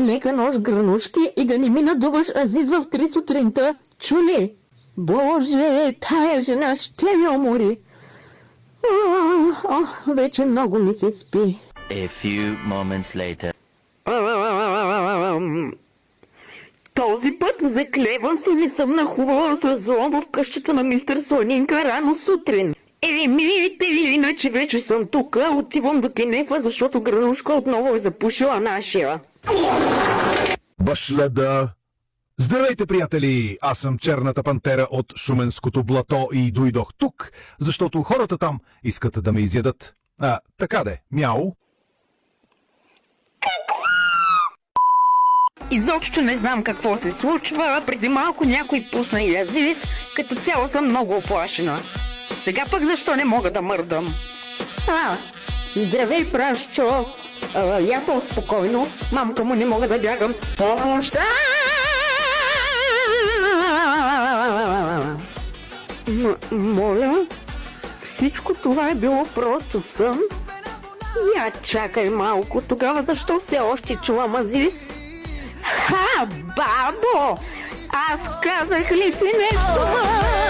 лека нож гранушки и да не ми надуваш Азиз в 3 сутринта. Чули? Боже, тая жена ще ми умори. Вече много ми се спи. A few moments later. Този път, заклевам се, не съм нахувала с злом в къщата на мистер Сланинка рано сутрин. Мирите ли, иначе вече съм тук, отивам до Кенефа, защото Гранушка отново е запушила нашия. Башледа! Здравейте, приятели! Аз съм черната пантера от Шуменското блато и дойдох тук, защото хората там искат да ме изядат. Така де, мяу. Изобщо не знам какво се случва, преди малко някой пусна и Азис, като цяло съм много оплашена. Сега пък защо не мога да мърдам? Здравей, пращчо! Я по-спокойно, мамка му не мога да бягам. Помощ! Моля, всичко това е било просто сън? Я чакай малко, тогава защо все още чувам Азис? Бабо! Аз казах ли ти нещо?